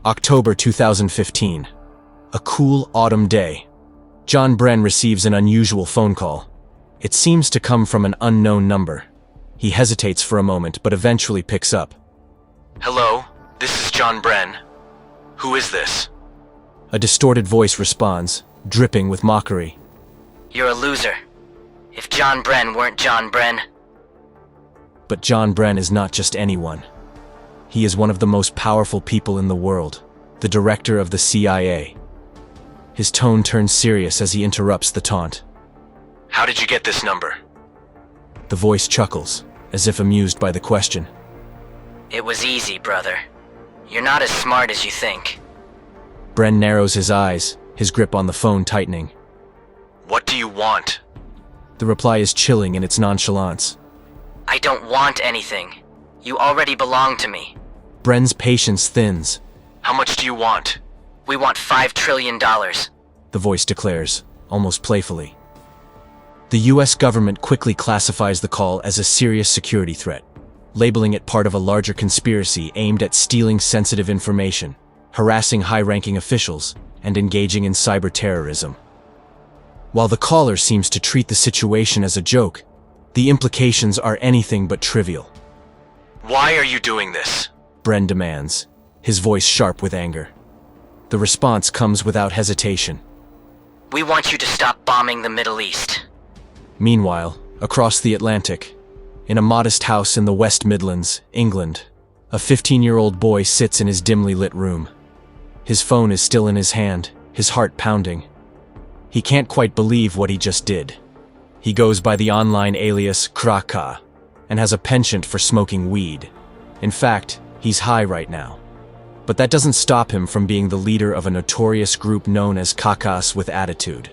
October 2015. A cool autumn day. John Bren receives an unusual phone call. It seems to come from an unknown number. He hesitates for a moment, but eventually picks up. Hello, this is John Bren. Who is this? A distorted voice responds, dripping with mockery. You're a loser. If John Bren weren't John Bren. But John Bren is not just anyone. He is one of the most powerful people in the world, the director of the CIA. His tone turns serious as he interrupts the taunt. How did you get this number? The voice chuckles, as if amused by the question. It was easy, brother. You're not as smart as you think. Bren narrows his eyes, his grip on the phone tightening. What do you want? The reply is chilling in its nonchalance. I don't want anything. You already belong to me. Bren's patience thins. How much do you want? We want $5 trillion. The voice declares, almost playfully. The US government quickly classifies the call as a serious security threat, labeling it part of a larger conspiracy aimed at stealing sensitive information, harassing high-ranking officials, and engaging in cyber terrorism. While the caller seems to treat the situation as a joke, the implications are anything but trivial. Why are you doing this? Bren demands, his voice sharp with anger. The response comes without hesitation. We want you to stop bombing the Middle East. Meanwhile, across the Atlantic, in a modest house in the West Midlands, England, a 15-year-old boy sits in his dimly lit room. His phone is still in his hand, his heart pounding. He can't quite believe what he just did. He goes by the online alias Kraka, and has a penchant for smoking weed. In fact, he's high right now. But that doesn't stop him from being the leader of a notorious group known as Kakas with Attitude.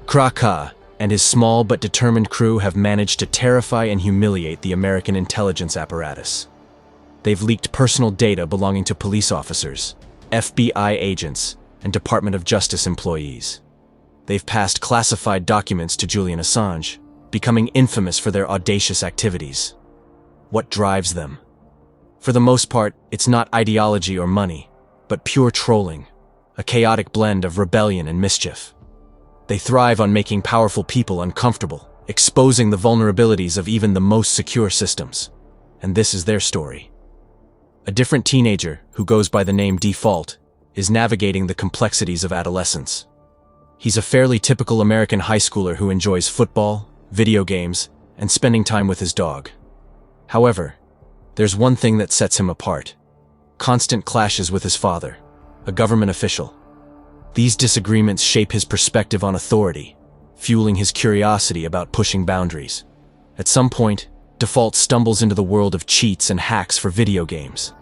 Kraka and his small but determined crew have managed to terrify and humiliate the American intelligence apparatus. They've leaked personal data belonging to police officers, FBI agents, and Department of Justice employees. They've passed classified documents to Julian Assange, becoming infamous for their audacious activities. What drives them? For the most part, it's not ideology or money, but pure trolling, a chaotic blend of rebellion and mischief. They thrive on making powerful people uncomfortable, exposing the vulnerabilities of even the most secure systems. And this is their story. A different teenager, who goes by the name Default, is navigating the complexities of adolescence. He's a fairly typical American high schooler who enjoys football, video games, and spending time with his dog. However, there's one thing that sets him apart: constant clashes with his father, a government official. These disagreements shape his perspective on authority, fueling his curiosity about pushing boundaries. At some point, Default stumbles into the world of cheats and hacks for video games.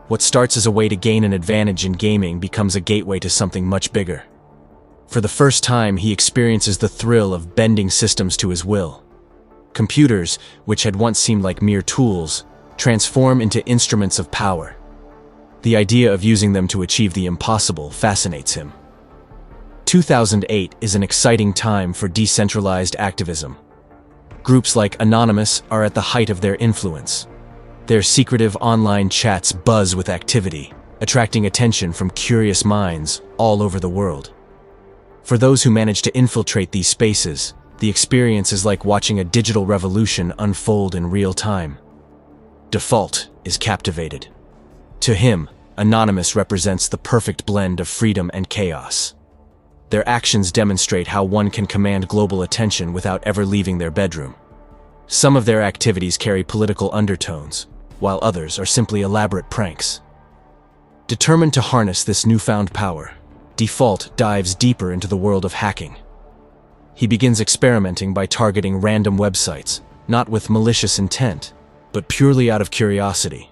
What starts as a way to gain an advantage in gaming becomes a gateway to something much bigger. For the first time, he experiences the thrill of bending systems to his will. Computers, which had once seemed like mere tools, transform into instruments of power. The idea of using them to achieve the impossible fascinates him. 2008 is an exciting time for decentralized activism. Groups like Anonymous are at the height of their influence. Their secretive online chats buzz with activity, attracting attention from curious minds all over the world. For those who manage to infiltrate these spaces, the experience is like watching a digital revolution unfold in real time. Default is captivated. To him, Anonymous represents the perfect blend of freedom and chaos. Their actions demonstrate how one can command global attention without ever leaving their bedroom. Some of their activities carry political undertones, while others are simply elaborate pranks. Determined to harness this newfound power, Default dives deeper into the world of hacking. He begins experimenting by targeting random websites, not with malicious intent, but purely out of curiosity.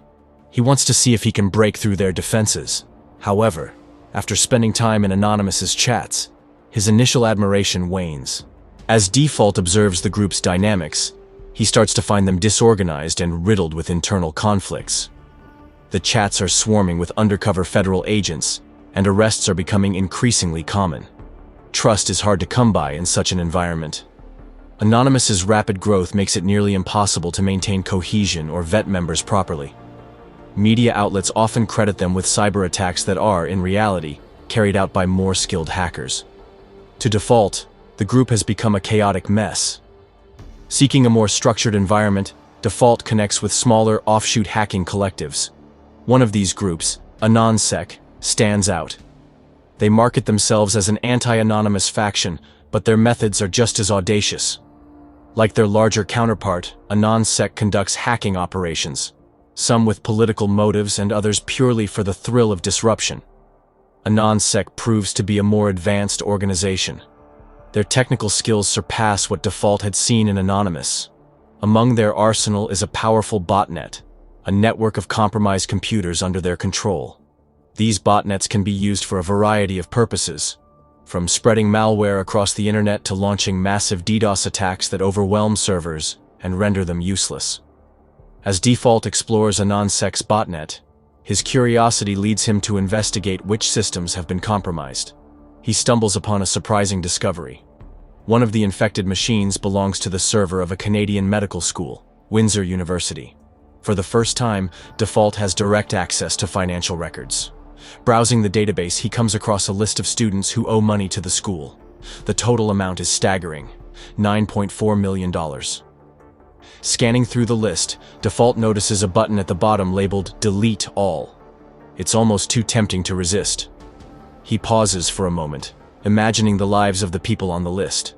He wants to see if he can break through their defenses. However, after spending time in Anonymous's chats, his initial admiration wanes. As Default observes the group's dynamics, he starts to find them disorganized and riddled with internal conflicts. The chats are swarming with undercover federal agents, and arrests are becoming increasingly common. Trust is hard to come by in such an environment. Anonymous's rapid growth makes it nearly impossible to maintain cohesion or vet members properly. Media outlets often credit them with cyber attacks that are, in reality, carried out by more skilled hackers. To default, the group has become a chaotic mess. Seeking a more structured environment, Default connects with smaller offshoot hacking collectives. One of these groups, AnonSec, stands out. They market themselves as an anti-anonymous faction, but their methods are just as audacious. Like their larger counterpart, AnonSec conducts hacking operations, some with political motives and others purely for the thrill of disruption. AnonSec proves to be a more advanced organization. Their technical skills surpass what Default had seen in Anonymous. Among their arsenal is a powerful botnet, a network of compromised computers under their control. These botnets can be used for a variety of purposes, from spreading malware across the internet to launching massive DDoS attacks that overwhelm servers and render them useless. As Default explores AnonSec's botnet, his curiosity leads him to investigate which systems have been compromised. He stumbles upon a surprising discovery. One of the infected machines belongs to the server of a Canadian medical school, Windsor University. For the first time, Default has direct access to financial records. Browsing the database, he comes across a list of students who owe money to the school. The total amount is staggering, $9.4 million. Scanning through the list, Default notices a button at the bottom labeled Delete All. It's almost too tempting to resist. He pauses for a moment, imagining the lives of the people on the list.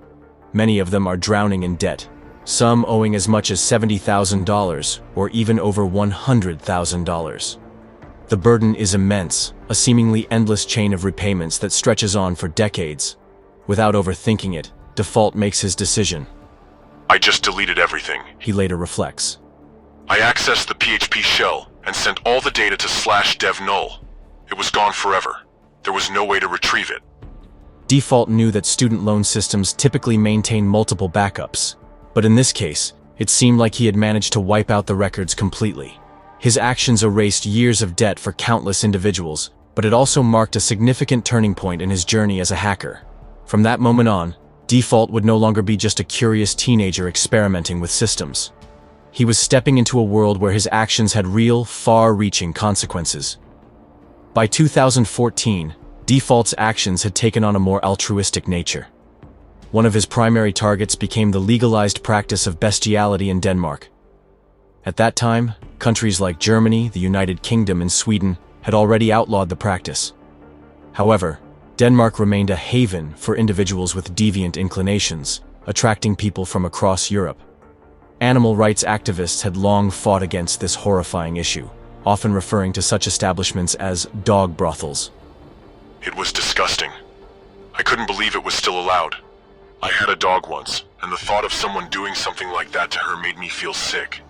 Many of them are drowning in debt, some owing as much as $70,000 or even over $100,000. The burden is immense, a seemingly endless chain of repayments that stretches on for decades. Without overthinking it, Default makes his decision. I just deleted everything, he later reflects. I accessed the PHP shell and sent all the data to /dev null. It was gone forever. There was no way to retrieve it. Default knew that student loan systems typically maintain multiple backups, but in this case, it seemed like he had managed to wipe out the records completely. His actions erased years of debt for countless individuals, but it also marked a significant turning point in his journey as a hacker. From that moment on, Default would no longer be just a curious teenager experimenting with systems. He was stepping into a world where his actions had real, far-reaching consequences. By 2014, Default's actions had taken on a more altruistic nature. One of his primary targets became the legalized practice of bestiality in Denmark. At that time, countries like Germany, the United Kingdom, and Sweden had already outlawed the practice. However, Denmark remained a haven for individuals with deviant inclinations, attracting people from across Europe. Animal rights activists had long fought against this horrifying issue, often referring to such establishments as dog brothels. It was disgusting. I couldn't believe it was still allowed. I had a dog once, and the thought of someone doing something like that to her made me feel sick.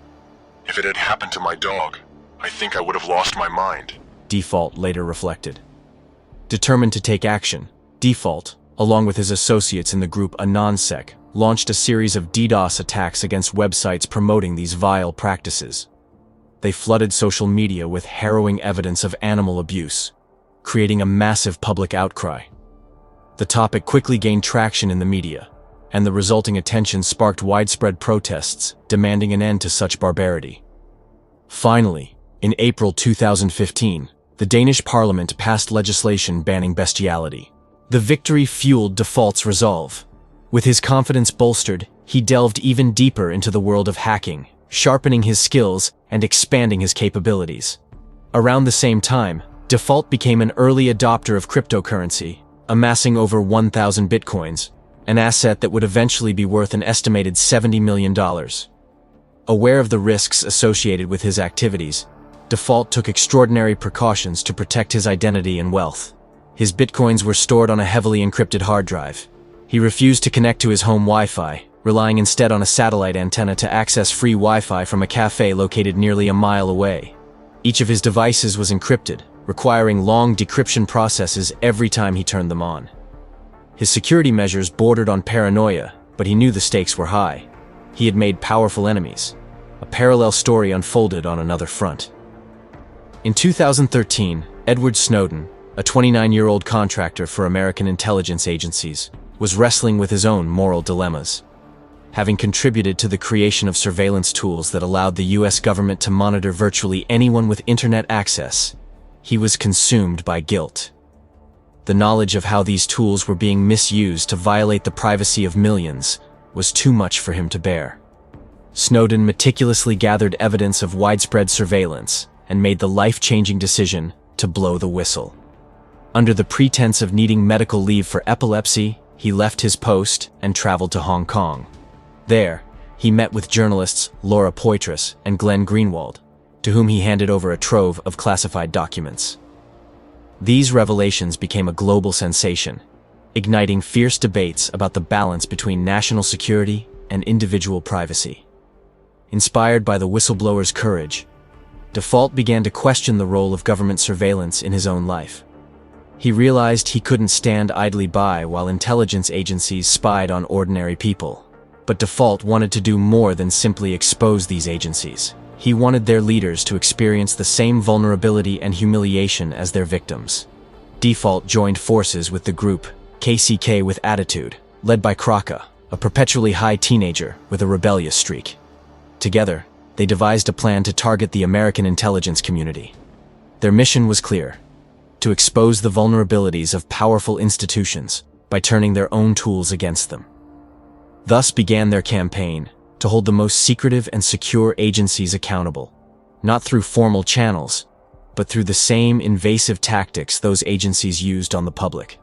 If it had happened to my dog, I think I would have lost my mind, Default later reflected. Determined to take action, Default, along with his associates in the group AnonSec, launched a series of DDoS attacks against websites promoting these vile practices. They flooded social media with harrowing evidence of animal abuse, creating a massive public outcry. The topic quickly gained traction in the media, and the resulting attention sparked widespread protests demanding an end to such barbarity. Finally, in April 2015, the Danish parliament passed legislation banning bestiality. The victory fueled Default's resolve. With his confidence bolstered, he delved even deeper into the world of hacking, sharpening his skills and expanding his capabilities. Around the same time, Default became an early adopter of cryptocurrency, amassing over 1,000 bitcoins, an asset that would eventually be worth an estimated $70 million. Aware of the risks associated with his activities, Default took extraordinary precautions to protect his identity and wealth. His bitcoins were stored on a heavily encrypted hard drive. He refused to connect to his home Wi-Fi, relying instead on a satellite antenna to access free Wi-Fi from a cafe located nearly a mile away. Each of his devices was encrypted, requiring long decryption processes every time he turned them on. His security measures bordered on paranoia, but he knew the stakes were high. He had made powerful enemies. A parallel story unfolded on another front. In 2013, Edward Snowden, a 29-year-old contractor for American intelligence agencies, was wrestling with his own moral dilemmas. having contributed to the creation of surveillance tools that allowed the US government to monitor virtually anyone with internet access. He was consumed by guilt. The knowledge of how these tools were being misused to violate the privacy of millions was too much for him to bear. Snowden meticulously gathered evidence of widespread surveillance and made the life-changing decision to blow the whistle. Under the pretense of needing medical leave for epilepsy, he left his post and traveled to Hong Kong. There, he met with journalists Laura Poitras and Glenn Greenwald, to whom he handed over a trove of classified documents. These revelations became a global sensation, igniting fierce debates about the balance between national security and individual privacy. Inspired by the whistleblower's courage, Default began to question the role of government surveillance in his own life. He realized he couldn't stand idly by while intelligence agencies spied on ordinary people. But Default wanted to do more than simply expose these agencies. He wanted their leaders to experience the same vulnerability and humiliation as their victims. Default joined forces with the group KCK with Attitude, led by Kraka, a perpetually high teenager with a rebellious streak. Together, they devised a plan to target the American intelligence community. Their mission was clear: to expose the vulnerabilities of powerful institutions by turning their own tools against them. Thus began their campaign to hold the most secretive and secure agencies accountable, not through formal channels, but through the same invasive tactics those agencies used on the public.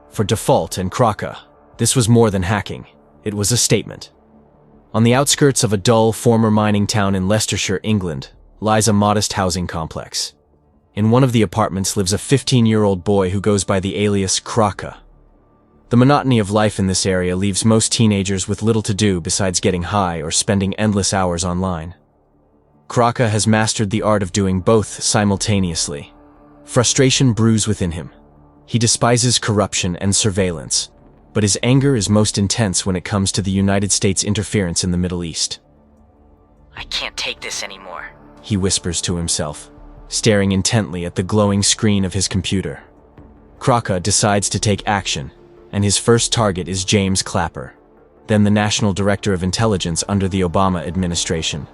For Default and Kraka, this was more than hacking. It was a statement. On the outskirts of a dull former mining town in Leicestershire, England, lies a modest housing complex. In one of the apartments lives a 15-year-old boy who goes by the alias Kraka. The monotony of life in this area leaves most teenagers with little to do besides getting high or spending endless hours online. Kraka has mastered the art of doing both simultaneously. Frustration brews within him. He despises corruption and surveillance, but his anger is most intense when it comes to the United States' interference in the Middle East. I can't take this anymore, he whispers to himself, staring intently at the glowing screen of his computer. Kraka decides to take action, and his first target is James Clapper, then the National Director of Intelligence under the Obama administration.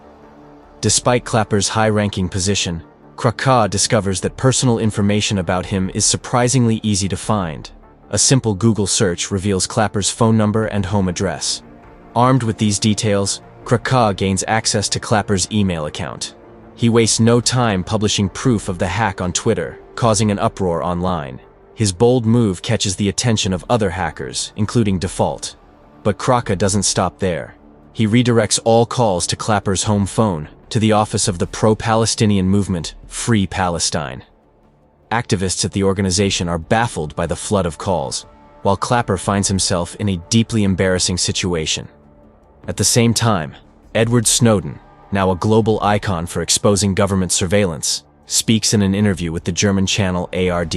Despite Clapper's high-ranking position, Kraka discovers that personal information about him is surprisingly easy to find. A simple Google search reveals Clapper's phone number and home address. Armed with these details, Kraka gains access to Clapper's email account. He wastes no time publishing proof of the hack on Twitter, causing an uproar online. His bold move catches the attention of other hackers, including Default. But Kraka doesn't stop there. He redirects all calls to Clapper's home phone, to the office of the pro-Palestinian movement, Free Palestine. Activists at the organization are baffled by the flood of calls, while Clapper finds himself in a deeply embarrassing situation. At the same time, Edward Snowden, now a global icon for exposing government surveillance, speaks in an interview with the German channel ARD.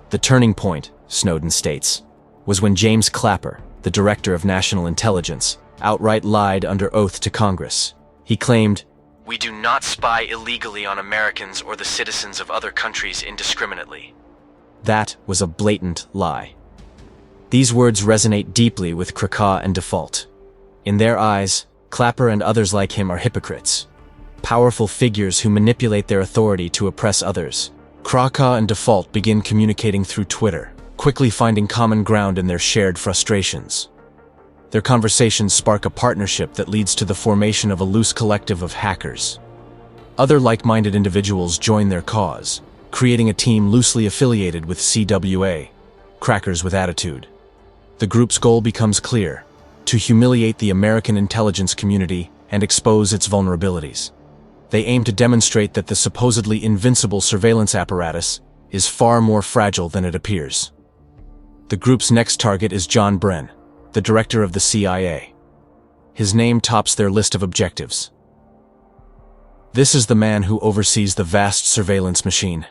The turning point, Snowden states, was when James Clapper, the Director of National Intelligence, outright lied under oath to Congress. He claimed, We do not spy illegally on Americans or the citizens of other countries indiscriminately. That was a blatant lie. These words resonate deeply with Kraka and Default. In their eyes, Clapper and others like him are hypocrites, powerful figures who manipulate their authority to oppress others. Kraka and Default begin communicating through Twitter, quickly finding common ground in their shared frustrations. Their conversations spark a partnership that leads to the formation of a loose collective of hackers. Other like-minded individuals join their cause, creating a team loosely affiliated with CWA, Crackers with Attitude. The group's goal becomes clear: to humiliate the American intelligence community and expose its vulnerabilities. They aim to demonstrate that the supposedly invincible surveillance apparatus is far more fragile than it appears. The group's next target is John Brennan, the director of the CIA. His name tops their list of objectives. This is the man who oversees the vast surveillance machine.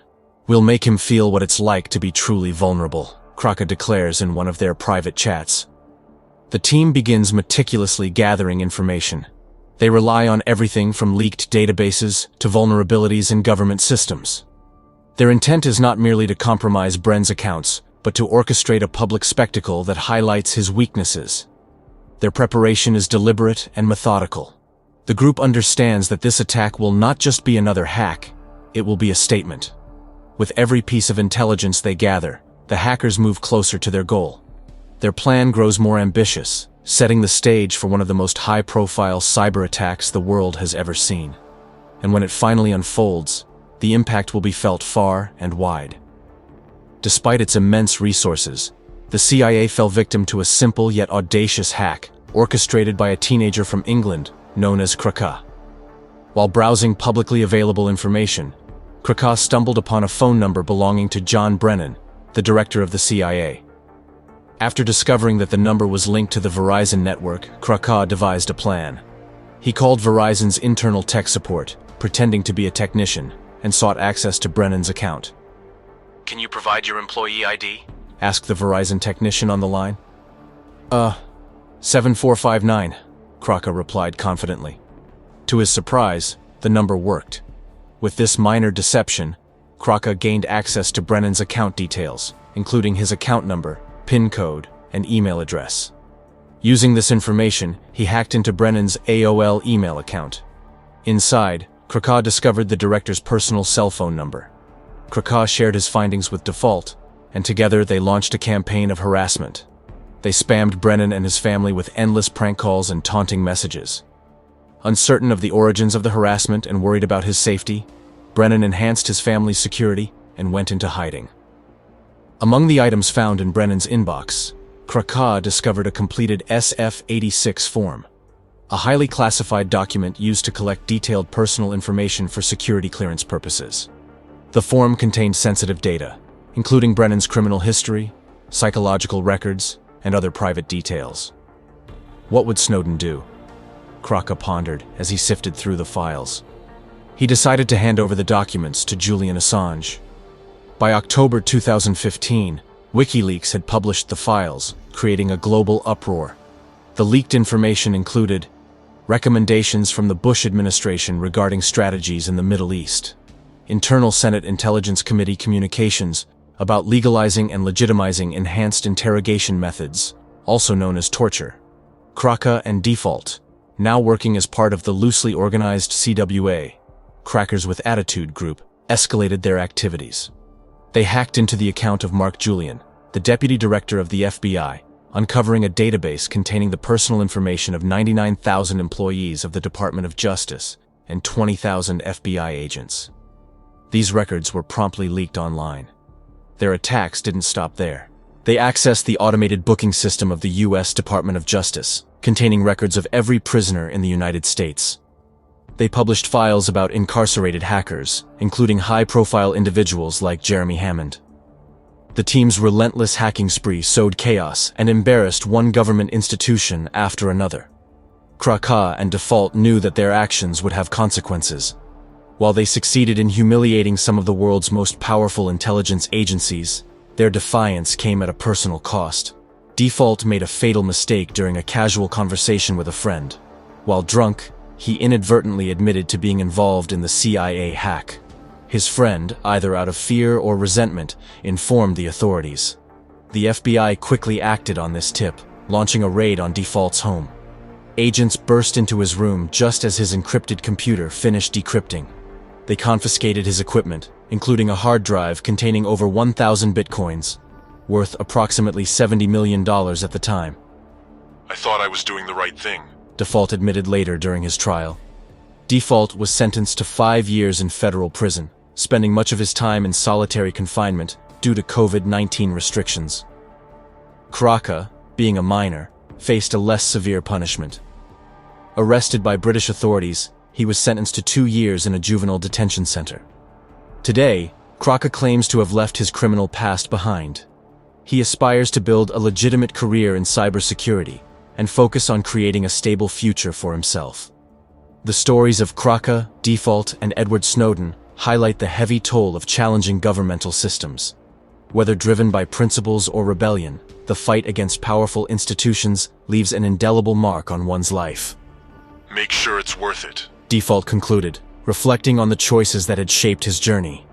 We'll make him feel what it's like to be truly vulnerable, Kraka declares in one of their private chats. The team begins meticulously gathering information. They rely on everything from leaked databases to vulnerabilities in government systems. Their intent is not merely to compromise Brennan's accounts, but to orchestrate a public spectacle that highlights his weaknesses. Their preparation is deliberate and methodical. The group understands that this attack will not just be another hack, it will be a statement. With every piece of intelligence they gather, the hackers move closer to their goal. Their plan grows more ambitious, setting the stage for one of the most high-profile cyber attacks the world has ever seen. And when it finally unfolds, the impact will be felt far and wide. Despite its immense resources, the CIA fell victim to a simple yet audacious hack orchestrated by a teenager from England known as Krakow. While browsing publicly available information, Krakow stumbled upon a phone number belonging to John Brennan, the director of the CIA. After discovering that the number was linked to the Verizon network, Krakow devised a plan. He called Verizon's internal tech support, pretending to be a technician, and sought access to Brennan's account. Can you provide your employee ID? Asked the Verizon technician on the line. 7459, Krakow replied confidently. To his surprise, the number worked. With this minor deception, Krakow gained access to Brennan's account details, including his account number, PIN code, and email address. Using this information, he hacked into Brennan's AOL email account. Inside, Krakow discovered the director's personal cell phone number. Krakow shared his findings with Default, and together they launched a campaign of harassment. They spammed Brennan and his family with endless prank calls and taunting messages. Uncertain of the origins of the harassment and worried about his safety, Brennan enhanced his family's security and went into hiding. Among the items found in Brennan's inbox, Krakow discovered a completed SF-86 form, a highly classified document used to collect detailed personal information for security clearance purposes. The form contained sensitive data, including Brennan's criminal history, psychological records, and other private details. What would Snowden do? Krakow pondered as he sifted through the files. He decided to hand over the documents to Julian Assange. By October 2015, WikiLeaks had published the files, creating a global uproar. The leaked information included recommendations from the Bush administration regarding strategies in the Middle East, internal Senate Intelligence Committee communications about legalizing and legitimizing enhanced interrogation methods, also known as torture. Krakow and Default, now working as part of the loosely organized CWA, Crackers with Attitude group, escalated their activities. They hacked into the account of Mark Julian, the deputy director of the FBI, uncovering a database containing the personal information of 99,000 employees of the Department of Justice and 20,000 FBI agents. These records were promptly leaked online. Their attacks didn't stop there. They accessed the automated booking system of the U.S. Department of Justice, containing records of every prisoner in the United States. They published files about incarcerated hackers, including high-profile individuals like Jeremy Hammond. The team's relentless hacking spree sowed chaos and embarrassed one government institution after another. Krakow and Default knew that their actions would have consequences. While they succeeded in humiliating some of the world's most powerful intelligence agencies, their defiance came at a personal cost. Default made a fatal mistake during a casual conversation with a friend. While drunk, he inadvertently admitted to being involved in the CIA hack. His friend, either out of fear or resentment, informed the authorities. The FBI quickly acted on this tip, launching a raid on Default's home. Agents burst into his room just as his encrypted computer finished decrypting. They confiscated his equipment, including a hard drive containing over 1,000 bitcoins, worth approximately $70 million at the time. I thought I was doing the right thing, Default admitted later during his trial. Default was sentenced to 5 years in federal prison, spending much of his time in solitary confinement due to COVID-19 restrictions. Krakow, being a minor, faced a less severe punishment. Arrested by British authorities, he was sentenced to 2 years in a juvenile detention center. Today, Krakow claims to have left his criminal past behind. He aspires to build a legitimate career in cybersecurity and focus on creating a stable future for himself. The stories of Krakow, Default, and Edward Snowden highlight the heavy toll of challenging governmental systems. Whether driven by principles or rebellion, the fight against powerful institutions leaves an indelible mark on one's life. Make sure it's worth it. Default concluded, reflecting on the choices that had shaped his journey.